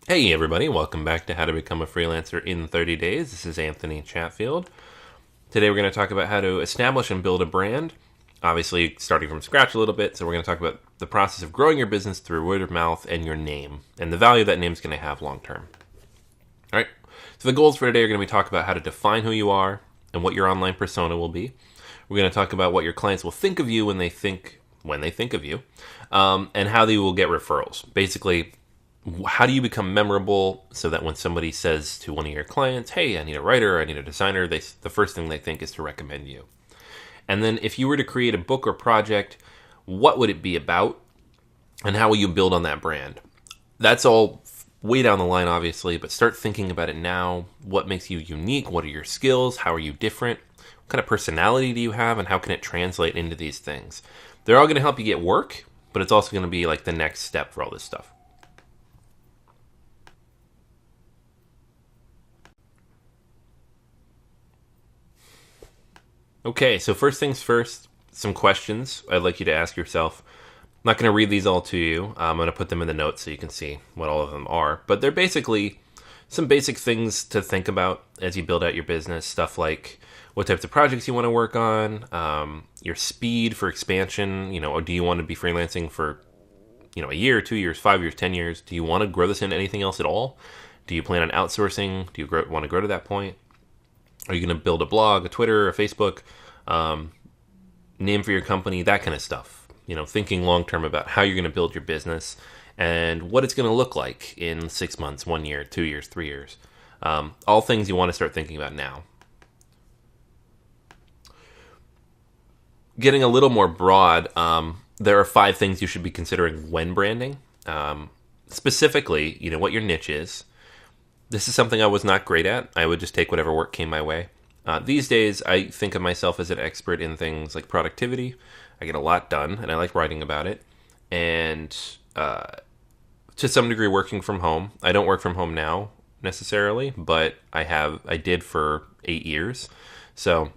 Hey everybody, welcome back to How to Become a Freelancer in 30 Days. This is Anthony Chatfield. Today we're going to talk about how to establish and build a brand. Obviously, starting from scratch a little bit, so we're going to talk about the process of growing your business through word of mouth and your name, and the value that name is going to have long term. Alright, so the goals for today are going to be talk about how to define who you are and what your online persona will be. We're going to talk about what your clients will think of you when they think of you, and how they will get referrals. Basically, how do you become memorable so that when somebody says to one of your clients, hey, I need a writer, I need a designer, the first thing they think is to recommend you. And then if you were to create a book or project, what would it be about? And how will you build on that brand? That's all way down the line, obviously, but start thinking about it now. What makes you unique? What are your skills? How are you different? What kind of personality do you have? And how can it translate into these things? They're all going to help you get work, but it's also going to be like the next step for all this stuff. Okay, so first things first, some questions I'd like you to ask yourself. I'm not going to read these all to you. I'm going to put them in the notes so you can see what all of them are. But they're basically some basic things to think about as you build out your business. Stuff like what types of projects you want to work on, your speed for expansion. Or do you want to be freelancing for a year, 2 years, 5 years, 10 years? Do you want to grow this into anything else at all? Do you plan on outsourcing? Do you want to grow to that point? Are you going to build a blog, a Twitter, a Facebook, name for your company, that kind of stuff? Thinking long term about how you're going to build your business and what it's going to look like in 6 months, 1 year, 2 years, 3 years. All things you want to start thinking about now. Getting a little more broad, there are 5 things you should be considering when branding. Specifically, what your niche is. This is something I was not great at. I would just take whatever work came my way. These days, I think of myself as an expert in things like productivity. I get a lot done, and I like writing about it. And to some degree, working from home. I don't work from home now necessarily, but I did for 8 years. So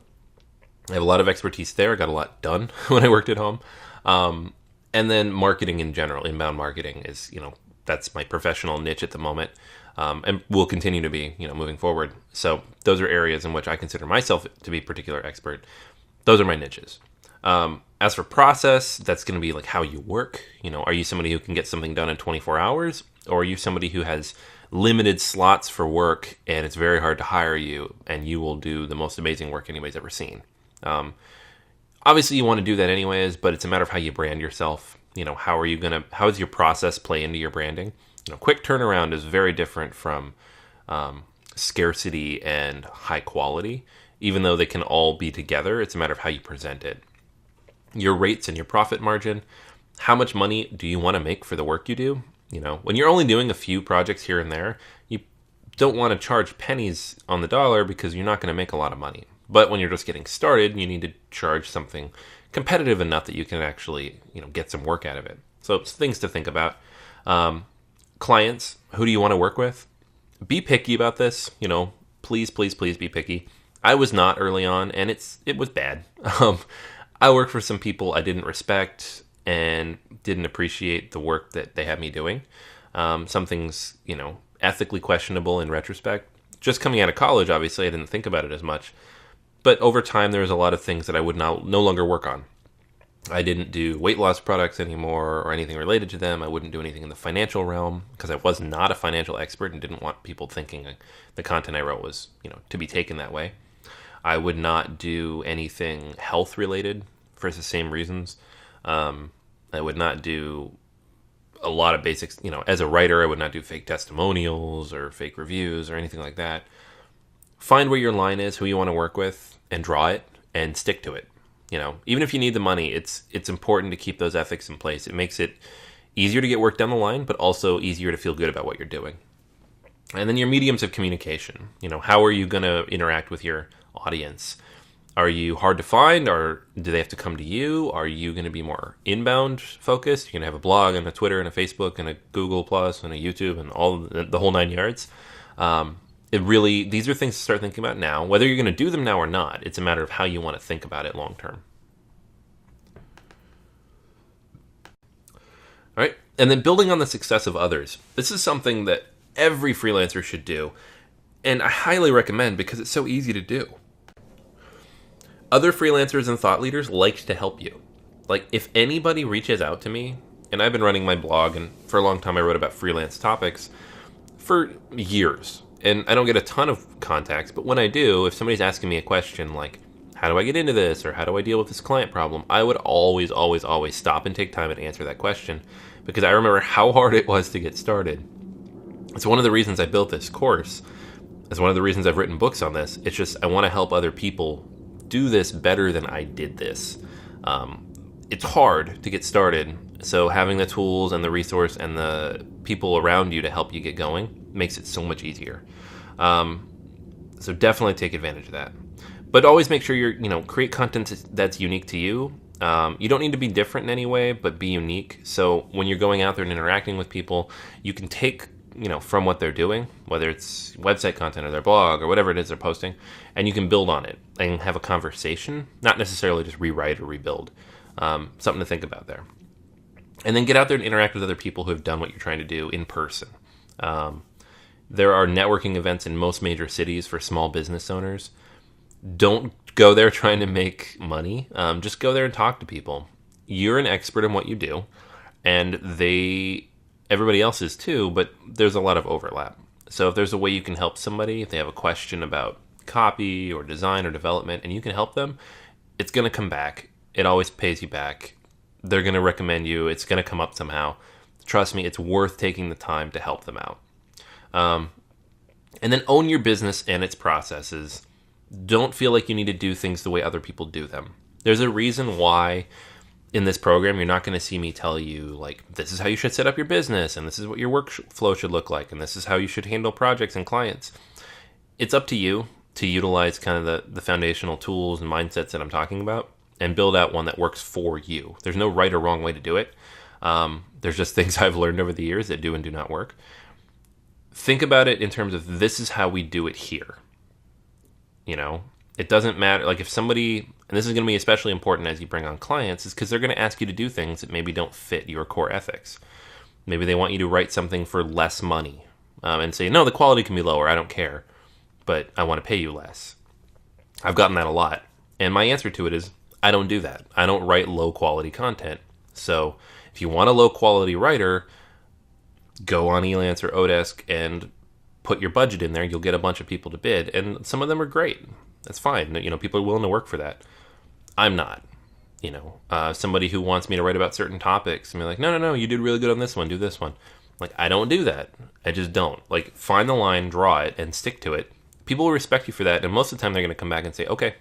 I have a lot of expertise there. I got a lot done when I worked at home. And then marketing in general, inbound marketing is, that's my professional niche at the moment. And will continue to be, moving forward. So those are areas in which I consider myself to be a particular expert. Those are my niches. As for process, that's going to be like how you work. Are you somebody who can get something done in 24 hours? Or are you somebody who has limited slots for work and it's very hard to hire you and you will do the most amazing work anybody's ever seen? Obviously, you want to do that anyways, but it's a matter of how you brand yourself. How does your process play into your branding? Quick turnaround is very different from scarcity and high quality. Even though they can all be together, it's a matter of how you present it. Your rates and your profit margin. How much money do you want to make for the work you do? When you're only doing a few projects here and there, you don't want to charge pennies on the dollar because you're not going to make a lot of money. But when you're just getting started, you need to charge something competitive enough that you can actually, get some work out of it. So it's things to think about. Clients, who do you want to work with? Be picky about this. Please, please, please be picky. I was not early on, and it was bad. I worked for some people I didn't respect and didn't appreciate the work that they had me doing. Some things, ethically questionable in retrospect. Just coming out of college, obviously, I didn't think about it as much. But over time, there was a lot of things that I would no longer work on. I didn't do weight loss products anymore or anything related to them. I wouldn't do anything in the financial realm because I was not a financial expert and didn't want people thinking the content I wrote was, to be taken that way. I would not do anything health related for the same reasons. I would not do a lot of basics. As a writer, I would not do fake testimonials or fake reviews or anything like that. Find where your line is, who you want to work with, and draw it and stick to it. Even if you need the money, it's important to keep those ethics in place. It makes it easier to get work down the line, but also easier to feel good about what you're doing. And then your mediums of communication. How are you going to interact with your audience? Are you hard to find, or do they have to come to you? Are you going to be more inbound focused? You're going to have a blog and a Twitter and a Facebook and a Google Plus and a YouTube and all the whole 9 yards. These are things to start thinking about now. Whether you're going to do them now or not, it's a matter of how you want to think about it long term. All right. And then building on the success of others. This is something that every freelancer should do. And I highly recommend because it's so easy to do. Other freelancers and thought leaders like to help you. Like, if anybody reaches out to me, and I've been running my blog, and for a long time I wrote about freelance topics for years, and I don't get a ton of contacts, but when I do, if somebody's asking me a question like, how do I get into this, or how do I deal with this client problem, I would always, always, always stop and take time and answer that question, because I remember how hard it was to get started. It's one of the reasons I built this course. It's one of the reasons I've written books on this. It's just I want to help other people do this better than I did this. It's hard to get started, so having the tools and the resource and the people around you to help you get going makes it so much easier. So definitely take advantage of that. But always make sure create content that's unique to you. You don't need to be different in any way, but be unique. So when you're going out there and interacting with people, you can take from what they're doing, whether it's website content or their blog or whatever it is they're posting, and you can build on it and have a conversation, not necessarily just rewrite or rebuild. Something to think about there. And then get out there and interact with other people who have done what you're trying to do in person. There are networking events in most major cities for small business owners. Don't go there trying to make money. Just go there and talk to people. You're an expert in what you do, and everybody else is too, but there's a lot of overlap. So if there's a way you can help somebody, if they have a question about copy or design or development, and you can help them, it's going to come back. It always pays you back. They're going to recommend you. It's going to come up somehow. Trust me, it's worth taking the time to help them out. And then own your business and its processes. Don't feel like you need to do things the way other people do them. There's a reason why in this program you're not going to see me tell you, like, this is how you should set up your business, and this is what your workflow should look like, and this is how you should handle projects and clients. It's up to you to utilize kind of the foundational tools and mindsets that I'm talking about and build out one that works for you. There's no right or wrong way to do it. There's just things I've learned over the years that do and do not work. Think about it in terms of this is how we do it here. It doesn't matter. Like if somebody, and this is going to be especially important as you bring on clients, is because they're going to ask you to do things that maybe don't fit your core ethics. Maybe they want you to write something for less money and say, no, the quality can be lower. I don't care, but I want to pay you less. I've gotten that a lot. And my answer to it is, I don't do that. I don't write low quality content. So if you want a low quality writer, go on Elance or Odesk and put your budget in there. You'll get a bunch of people to bid, and some of them are great. That's fine. People are willing to work for that. I'm not. Somebody who wants me to write about certain topics and be like, no, you did really good on this one. Do this one. Like, I don't do that. I just don't. Like, find the line, draw it, and stick to it. People will respect you for that, and most of the time they're going to come back and say, okay.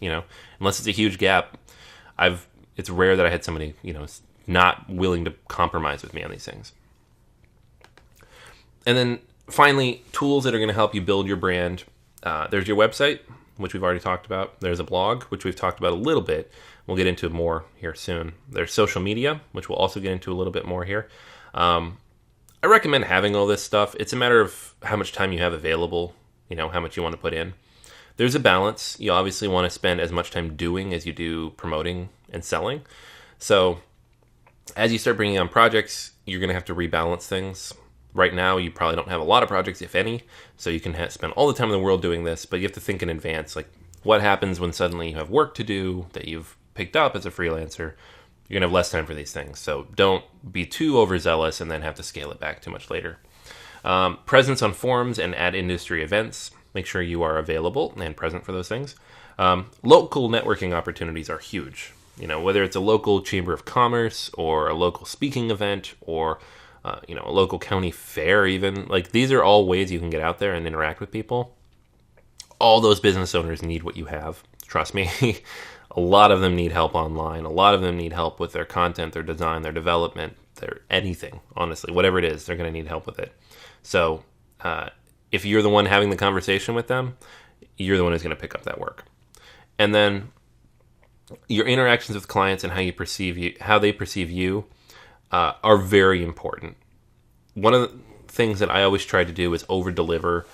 Unless it's a huge gap, it's rare that I had somebody, not willing to compromise with me on these things. And then finally, tools that are going to help you build your brand. There's your website, which we've already talked about. There's a blog, which we've talked about a little bit. We'll get into more here soon. There's social media, which we'll also get into a little bit more here. I recommend having all this stuff. It's a matter of how much time you have available, how much you want to put in. There's a balance. You obviously want to spend as much time doing as you do promoting and selling. So as you start bringing on projects, you're going to have to rebalance things. Right now, you probably don't have a lot of projects, if any, so you can spend all the time in the world doing this, but you have to think in advance, like what happens when suddenly you have work to do that you've picked up as a freelancer. You're going to have less time for these things, so don't be too overzealous and then have to scale it back too much later. Presence on forums and at industry events. Make sure you are available and present for those things. Local networking opportunities are huge. Whether it's a local chamber of commerce or a local speaking event or a local county fair even. Like, these are all ways you can get out there and interact with people. All those business owners need what you have. Trust me. A lot of them need help online. A lot of them need help with their content, their design, their development, their anything, honestly. Whatever it is, they're going to need help with it. So if you're the one having the conversation with them, you're the one who's going to pick up that work. And then your interactions with clients and how they perceive you are very important. One of the things that I always tried to do is over-deliver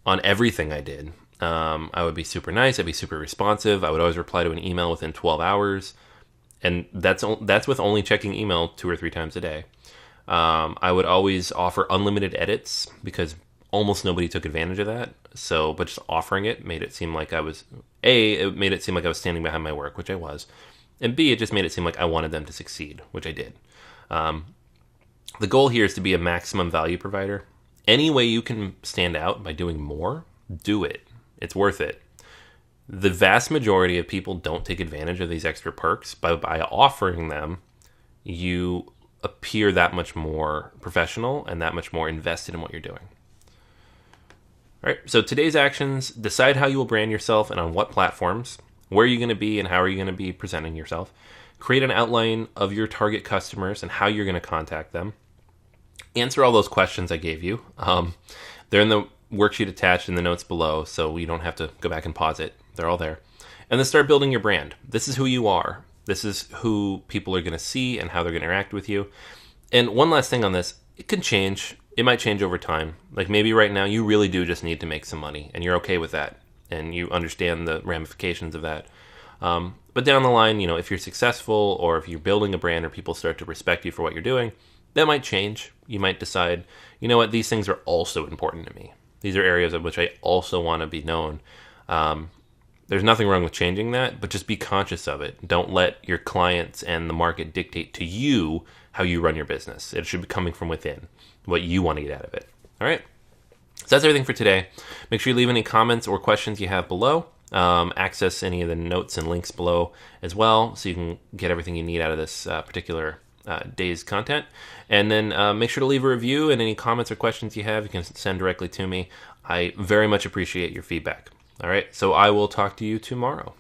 on everything I did. I would be super nice. I'd be super responsive. I would always reply to an email within 12 hours. And that's with only checking email 2 or 3 times a day. I would always offer unlimited edits because almost nobody took advantage of that. So, but just offering it made it seem like I was, it made it seem like I was standing behind my work, which I was. And B, it just made it seem like I wanted them to succeed, which I did. The goal here is to be a maximum value provider. Any way you can stand out by doing more, do it. It's worth it. The vast majority of people don't take advantage of these extra perks. By offering them, you appear that much more professional and that much more invested in what you're doing. All right, so today's actions: decide how you will brand yourself and on what platforms, where are you going to be and how are you going to be presenting yourself. Create an outline of your target customers and how you're going to contact them. Answer all those questions I gave you. They're in the worksheet attached in the notes below, so you don't have to go back and pause it. They're all there. And then start building your brand. This is who you are. This is who people are going to see and how they're going to interact with you. And one last thing on this, it can change. It might change over time. Like maybe right now you really do just need to make some money and you're okay with that and you understand the ramifications of that. But down the line, if you're successful or if you're building a brand or people start to respect you for what you're doing, that might change. You might decide, you know what, these things are also important to me. These are areas of which I also want to be known. There's nothing wrong with changing that, but just be conscious of it. Don't let your clients and the market dictate to you how you run your business. It should be coming from within, what you want to get out of it. All right? So that's everything for today. Make sure you leave any comments or questions you have below. Access any of the notes and links below as well, so you can get everything you need out of this particular day's content. And then make sure to leave a review, and any comments or questions you have, you can send directly to me. I very much appreciate your feedback. All right, so I will talk to you tomorrow.